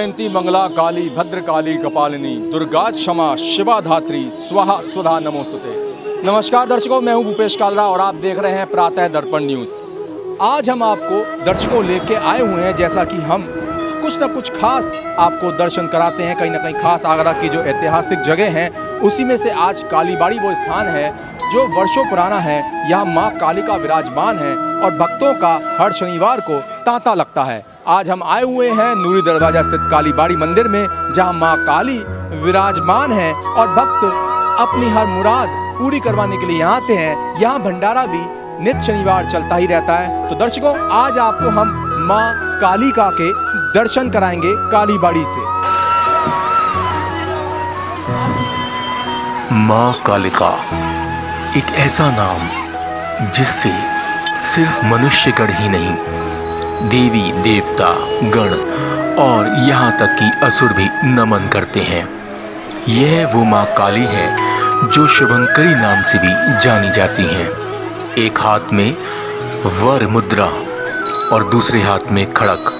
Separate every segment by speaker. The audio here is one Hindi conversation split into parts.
Speaker 1: जयंती मंगला काली भद्रकाली कपालिनी दुर्गा क्षमा शिवा धात्री स्वाहा स्वधा नमोस्तुते। नमस्कार दर्शकों, मैं हूं भूपेश कालरा और आप देख रहे हैं प्रातः दर्पण न्यूज़। आज हम आपको दर्शकों लेके आए हुए हैं, जैसा कि हम कुछ ना कुछ खास आपको दर्शन कराते हैं। कहीं ना कहीं खास आगरा की जो ऐतिहासिक जगह हैं उसी में से आज कालीबाड़ी वो स्थान है जो वर्षों पुराना है। यहाँ माँ काली का विराजमान है और भक्तों का हर शनिवार को तांता लगता है। आज हम आए हुए हैं नूरी दरवाजा स्थित कालीबाड़ी मंदिर में, जहाँ माँ काली विराजमान है और भक्त अपनी हर मुराद पूरी करवाने के लिए यहाँ आते हैं। यहाँ भंडारा भी नित्य शनिवार चलता ही रहता है। तो दर्शकों, आज आपको हम माँ कालिका के दर्शन कराएंगे कालीबाड़ी से।
Speaker 2: माँ कालिका एक ऐसा नाम जिससे सिर्फ मनुष्यगण ही नहीं, देवी देवता गण और यहाँ तक कि असुर भी नमन करते हैं। यह वो माँ काली है जो शुभंकरी नाम से भी जानी जाती हैं। एक हाथ में वर मुद्रा और दूसरे हाथ में खड़क,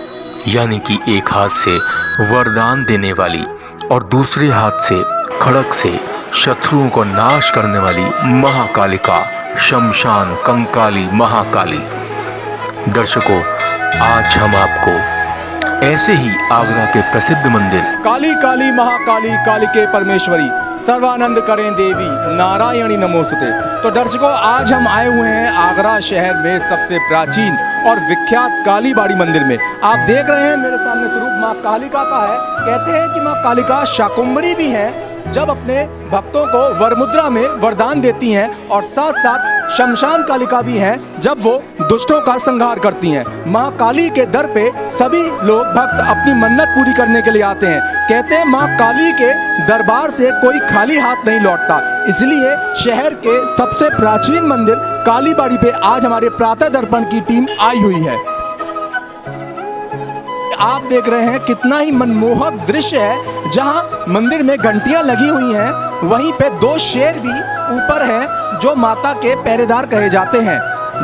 Speaker 2: यानी कि एक हाथ से वरदान देने वाली और दूसरे हाथ से खड़क से शत्रुओं को नाश करने वाली महाकालिका, शमशान कंकाली महाकाली। दर्शकों, आज हम आपको ऐसे ही आगरा के प्रसिद्ध मंदिर
Speaker 1: काली काली महाकाली कालिके परमेश्वरी सर्वानंद करें देवी नारायणी नमोस्तुते। तो दर्शकों, आज हम आए हुए हैं आगरा शहर में सबसे प्राचीन और विख्यात कालीबाड़ी मंदिर में। आप देख रहे हैं मेरे सामने स्वरूप माँ कालिका का है। कहते हैं कि माँ कालिका शाकुंभरी भी है, जब अपने भक्तों को वरमुद्रा में वरदान देती हैं, और साथ साथ शमशान कालिका भी हैं जब वो दुष्टों का संहार करती हैं। माँ काली के दर पे सभी लोग भक्त अपनी मन्नत पूरी करने के लिए आते हैं। कहते हैं माँ काली के दरबार से कोई खाली हाथ नहीं लौटता, इसलिए शहर के सबसे प्राचीन मंदिर कालीबाड़ी पे आज हमारे प्रातः दर्पण की टीम आई हुई है। आप देख रहे हैं कितना ही मनमोहक दृश्य है, जहां मंदिर में घंटियां लगी हुई हैं, वहीं पे दो शेर भी ऊपर हैं जो माता के पहरेदार कहे जाते हैं।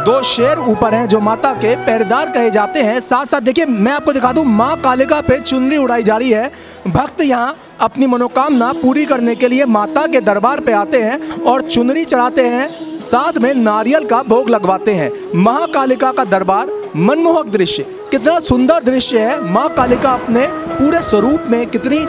Speaker 1: दो शेर ऊपर हैं जो माता के पहरेदार कहे जाते हैं। साथ साथ देखिए, मैं आपको दिखा दूं, माँ कालिका पे चुनरी उड़ाई जा रही है। भक्त यहाँ अपनी मनोकामना पूरी करने के लिए माता के दरबार पे आते हैं और चुनरी चढ़ाते हैं, साथ में नारियल का भोग लगवाते हैं। महाकालिका का दरबार मनमोहक दृश्य, कितना सुंदर दृश्य है। माँ कालिका अपने पूरे स्वरूप में कितनी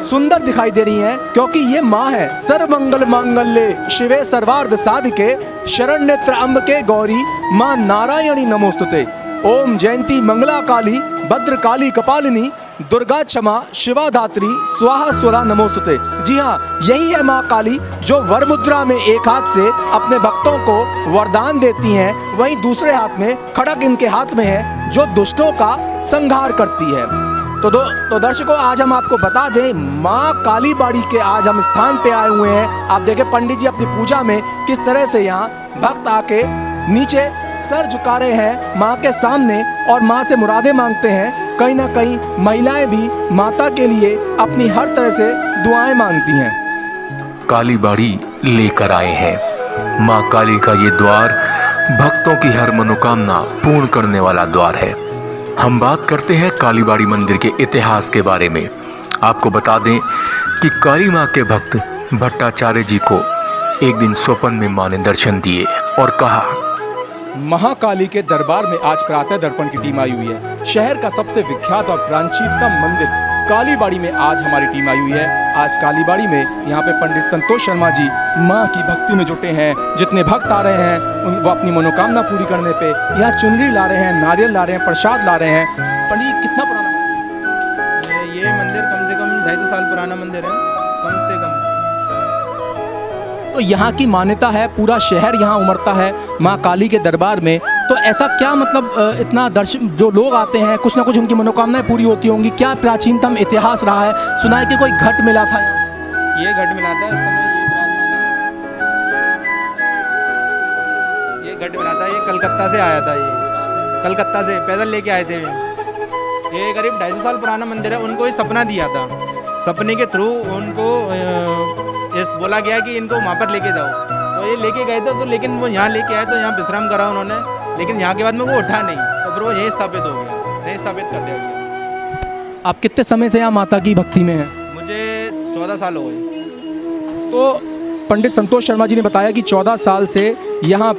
Speaker 1: सुंदर दिखाई दे रही हैं, क्योंकि ये माँ है सर्वमंगल मांगल्ये शिवे सर्वार्थ साधिके शरण्य त्र्यंबके गौरी माँ नारायणी नमोस्तुते। ओम जयंती मंगला काली भद्रकाली कपालिनी दुर्गा क्षमा शिवा धात्री स्वाहा स्वधा नमोस्तुते। जी हाँ, यही है माँ काली जो वरमुद्रा में एक हाथ से अपने भक्तों को वरदान देती हैं, वहीं दूसरे हाथ में खड़ग इनके हाथ में है जो दुष्टों का संहार करती है। तो दर्शकों, आज हम आपको बता दें, माँ कालीबाड़ी के आज हम स्थान पे आए हुए हैं। आप देखें पंडित जी अपनी पूजा में किस तरह से यहाँ भक्त आके नीचे सर झुका रहे हैं माँ के सामने और माँ से मुरादें मांगते हैं। कहीं ना कहीं महिलाएं भी माता के लिए अपनी हर तरह से दुआएं मांगती हैं।
Speaker 2: कालीबाड़ी लेकर आए हैं। माँ काली का ये द्वार भक्तों की हर मनोकामना पूर्ण करने वाला द्वार है। हम बात करते हैं कालीबाड़ी मंदिर के इतिहास के बारे में। आपको बता दें कि काली माँ के भक्त भट्टाचार्य जी को एक दिन स्वप्न में माँ ने दर्शन दिए और कहा,
Speaker 1: महाकाली के दरबार में आज प्रातः दर्पण की टीम आई हुई है। शहर का सबसे विख्यात और प्राचीनतम मंदिर कालीबाड़ी में आज हमारी टीम आई हुई है। आज कालीबाड़ी में यहाँ पे पंडित संतोष शर्मा जी माँ की भक्ति में जुटे हैं। जितने भक्त आ रहे हैं वो अपनी मनोकामना पूरी करने पे यहाँ चुनरी ला रहे हैं, नारियल ला रहे हैं, प्रसाद ला रहे हैं। पंडित, कितना पुराना
Speaker 3: ये मंदिर? कम से कम 250 साल पुराना मंदिर है, कम से कम।
Speaker 1: तो यहाँ की मान्यता है, पूरा शहर यहाँ उमड़ता है माँ काली के दरबार में। तो ऐसा क्या मतलब इतना दर्शन जो लोग आते हैं, कुछ ना कुछ उनकी मनोकामनाएं पूरी होती होंगी। क्या प्राचीनतम इतिहास रहा है? सुना है कि कोई घट मिला था यहाँ।
Speaker 3: ये घट मिला था, इस समय ये घट मिला था। ये कलकत्ता से आया था, ये कलकत्ता से पैदल लेके आए थे। ये करीब 250 साल पुराना मंदिर है। उनको ये सपना दिया था, सपने के थ्रू उनको बोला गया कि इनको वहाँ पर लेके जाओ, तो ये लेके गए थे। तो लेकिन वो यहाँ लेके आए तो यहाँ विश्राम करा उन्होंने, लेकिन यहाँ के बाद में वो उठा नहीं, तो फिर वो यहीं स्थापित हो गया, यहीं स्थापित कर दिया गया।
Speaker 1: आप कितने समय से यहाँ माता की भक्ति में हैं?
Speaker 3: मुझे 14 साल हो गए।
Speaker 1: तो पंडित संतोष शर्मा जी ने बताया कि 14 साल से यहाँ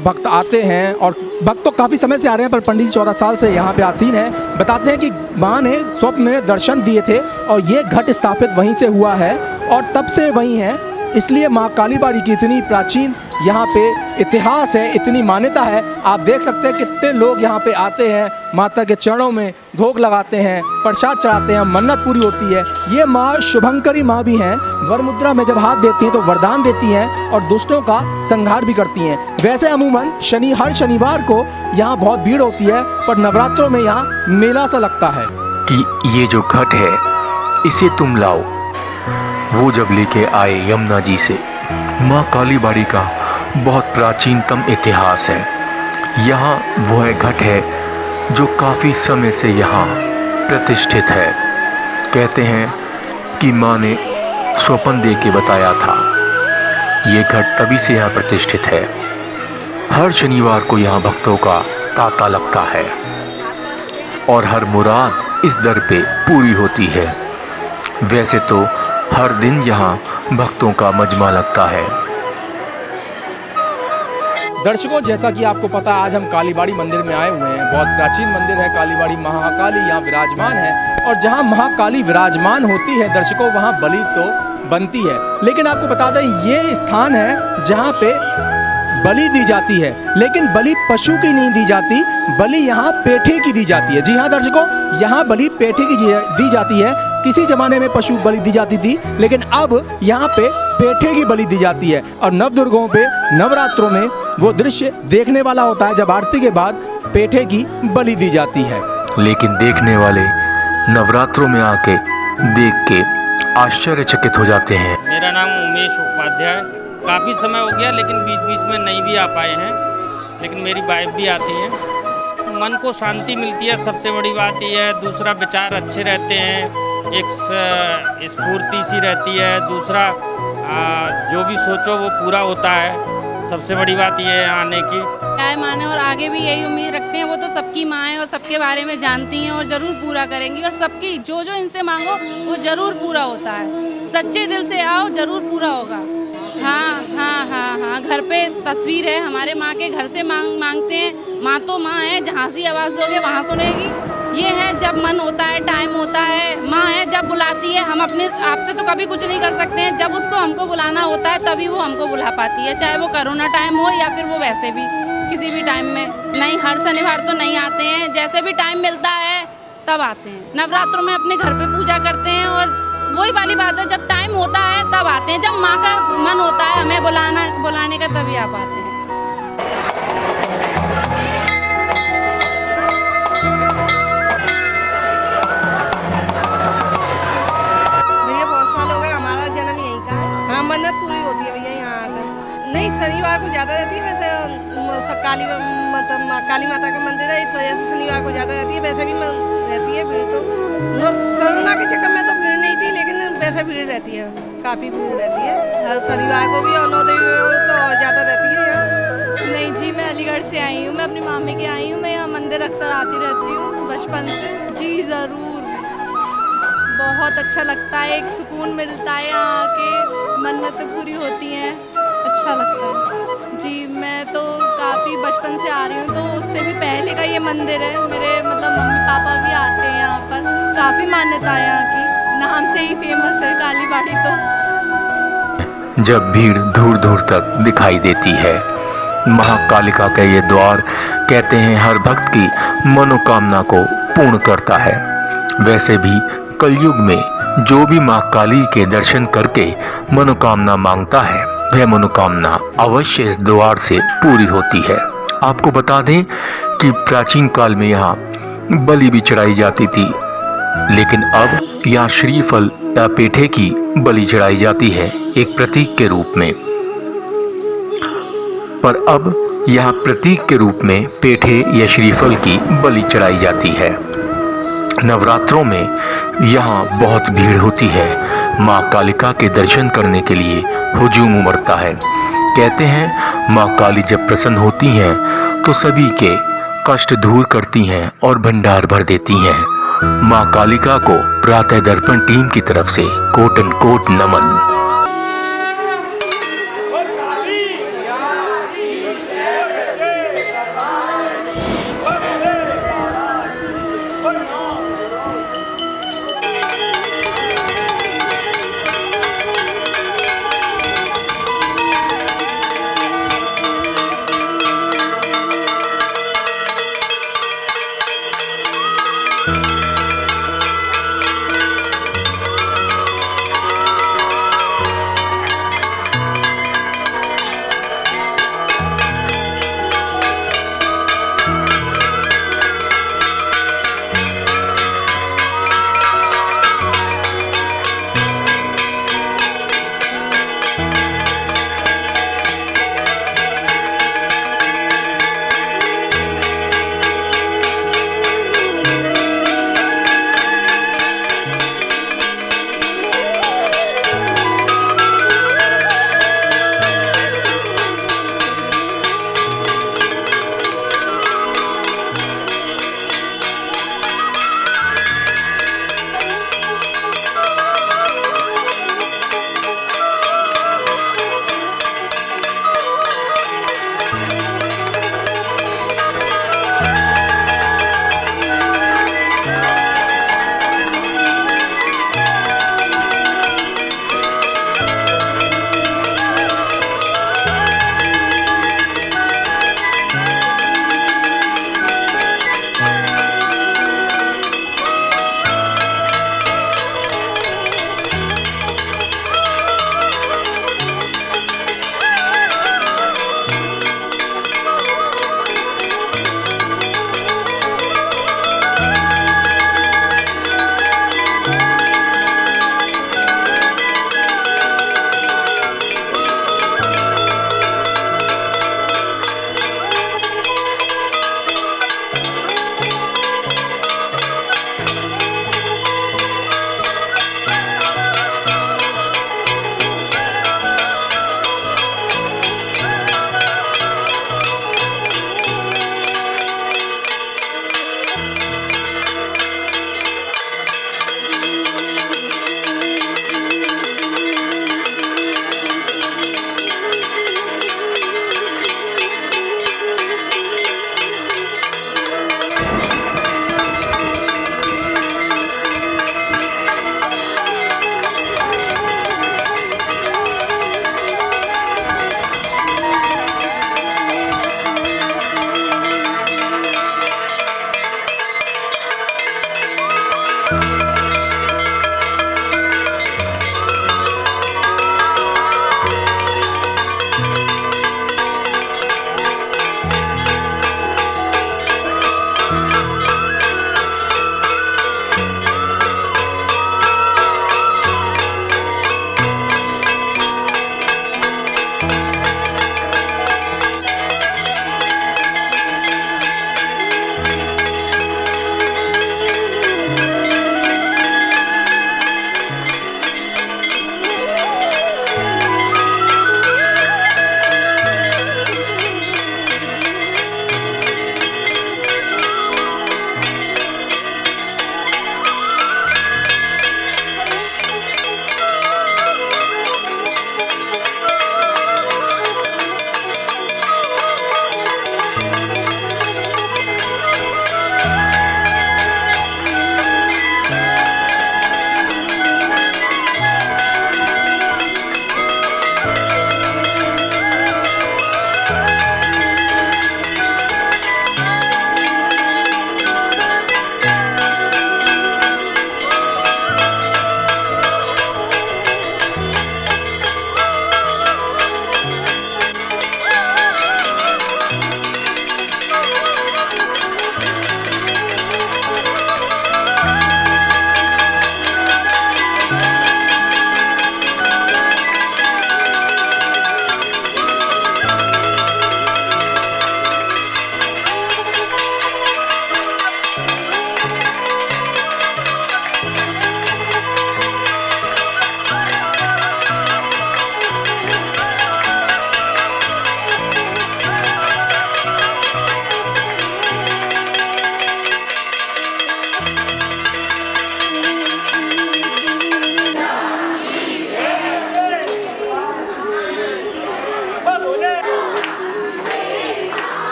Speaker 1: भक्त आते हैं और भक्त तो काफ़ी समय से आ रहे हैं, पर पंडित जी 14 साल से यहाँ पे आसीन हैं। बताते हैं कि माँ ने स्वप्न में दर्शन दिए थे और ये घट स्थापित वहीं से हुआ है और तब से वहीं है। इसलिए माँ काली बाड़ी की इतनी प्राचीन यहाँ पे इतिहास है, इतनी मान्यता है। आप देख सकते हैं कितने लोग यहाँ पे आते हैं, माता के चरणों में भोग लगाते हैं, प्रसाद चढ़ाते हैं, मन्नत पूरी होती है। ये माँ शुभंकरी माँ भी हैं, वर मुद्रा में जब हाथ देती हैं तो वरदान देती हैं और दुष्टों का संहार भी करती हैं। वैसे अमूमन हर शनिवार को यहाँ बहुत भीड़ होती है, पर नवरात्रों में यहाँ मेला सा लगता है।
Speaker 2: कि ये जो घट है इसे तुम लाओ। वो जब लेके आए यमुना जी से, माँ काली बाड़ी का बहुत प्राचीनतम इतिहास है। यहाँ वह घट है जो काफ़ी समय से यहाँ प्रतिष्ठित है। कहते हैं कि माँ ने स्वप्न दे के बताया था। ये घट तभी से यहाँ प्रतिष्ठित है। हर शनिवार को यहाँ भक्तों का तांता लगता है और हर मुराद इस दर पे पूरी होती है। वैसे तो हर दिन यहाँ भक्तों का मजमा लगता है।
Speaker 1: दर्शकों, जैसा कि आपको पता है, आज हम कालीबाड़ी मंदिर में आए हुए हैं। बहुत प्राचीन मंदिर है कालीबाड़ी। महाकाली यहाँ विराजमान है और जहाँ महाकाली विराजमान होती है दर्शकों, वहाँ बलि तो बनती है। लेकिन आपको बता दें, ये स्थान है जहाँ पे बलि दी जाती है, लेकिन बलि पशु की नहीं दी जाती, बलि यहाँ पेठे की दी जाती है। जी हाँ दर्शकों, यहाँ बलि पेठे की दी जाती है। किसी जमाने में पशु बलि दी जाती थी, लेकिन अब यहाँ पे पेठे की बलि दी जाती है। और नवदुर्गों पे नवरात्रों में वो दृश्य देखने वाला होता है जब आरती के बाद पेठे की बलि दी जाती है।
Speaker 2: लेकिन देखने वाले नवरात्रों में आके देख के आश्चर्यचकित हो जाते हैं।
Speaker 4: मेरा नाम उमेश उपाध्याय। काफ़ी समय हो गया, लेकिन बीच बीच में नहीं भी आ पाए हैं, लेकिन मेरी वाइफ भी आती है। मन को शांति मिलती है, सबसे बड़ी बात यह है। दूसरा, विचार अच्छे रहते हैं, एक स्फूर्ति सी रहती है। दूसरा, जो भी सोचो वो पूरा होता है। सबसे बड़ी बात यह है आने की।
Speaker 5: क्या माने और आगे भी यही उम्मीद रखते हैं। वो तो सबकी माँ है और सबके बारे में जानती हैं और ज़रूर पूरा करेंगी। और सबकी जो जो इनसे मांगो वो ज़रूर पूरा होता है। सच्चे दिल से आओ, ज़रूर पूरा होगा। हाँ हाँ हाँ हाँ, घर पे तस्वीर है हमारे माँ के। घर से मांगते हैं। माँ तो माँ है, जहाँ से आवाज़ दोगे वहाँ सुनेगी। ये है जब मन होता है, टाइम होता है। माँ है जब बुलाती है। हम अपने आप से तो कभी कुछ नहीं कर सकते हैं। जब उसको हमको बुलाना होता है तभी वो हमको बुला पाती है, चाहे वो कोरोना टाइम हो या फिर वो वैसे भी किसी भी टाइम में। नहीं, हर शनिवार तो नहीं आते हैं, जैसे भी टाइम मिलता है तब आते हैं। नवरात्रों में अपने घर पे पूजा करते हैं और वही वाली बात है, जब टाइम होता है तब आते हैं। जब माँ का मन होता है हमें बुलाने का, तभी आप आते हैं।
Speaker 6: भैया बहुत साल हो गए, हमारा जन्म यहीं का है। हाँ, मन्नत पूरी होती है भैया यहाँ आकर। नहीं, शनिवार को ज़्यादा रहती है। वैसे काली माता का मंदिर है, इस वजह से शनिवार को ज़्यादा रहती है। वैसे भी रहती है भीड़। तो कोरोना के चक्कर में तो भीड़ नहीं थी, लेकिन वैसे भीड़ रहती है, काफ़ी भीड़ रहती है। हर शनिवार को भी और 9 देवी में तो और ज़्यादा रहती है यहाँ।
Speaker 7: नहीं जी, मैं अलीगढ़ से आई हूँ। मैं अपनी मामी के आई हूँ। मैं यहाँ मंदिर अक्सर आती रहती हूँ बचपन से। जी ज़रूर, बहुत अच्छा लगता है, एक सुकून मिलता है। यहाँ आके मन्नतें पूरी होती हैं, अच्छा लगता है। जी, मैं तो काफ़ी बचपन से आ रही हूँ, तो उससे भी पहले का ये मंदिर है। मेरे मतलब मम्मी पापा भी आते हैं यहाँ पर। काफ़ी मान्यता है यहाँ की, नाम से ही फेमस है काली बाड़ी। तो
Speaker 2: जब भीड़ दूर दूर तक दिखाई देती है, महाकालिका का ये द्वार कहते हैं हर भक्त की मनोकामना को पूर्ण करता है। वैसे भी कलयुग में जो भी माँ काली के दर्शन करके मनोकामना मांगता है, वह मनोकामना अवश्य इस द्वार से पूरी होती है। आपको बता दें कि प्राचीन काल में यहाँ बलि भी चढ़ाई जाती थी, लेकिन अब यहाँ श्रीफल या पेठे की बलि चढ़ाई जाती है एक प्रतीक के रूप में। पर अब यहाँ प्रतीक के रूप में पेठे या श्रीफल की बलि चढ़ाई जाती है। नवरात्रों में यहाँ बहुत भीड़ होती है। माँ कालिका के दर्शन करने के लिए हुजूम उमड़ता है। कहते हैं माँ काली जब प्रसन्न होती हैं तो सभी के कष्ट दूर करती हैं और भंडार भर देती हैं। मां कालिका को प्रातः दर्पण टीम की तरफ से कोट एंड कोट नमन।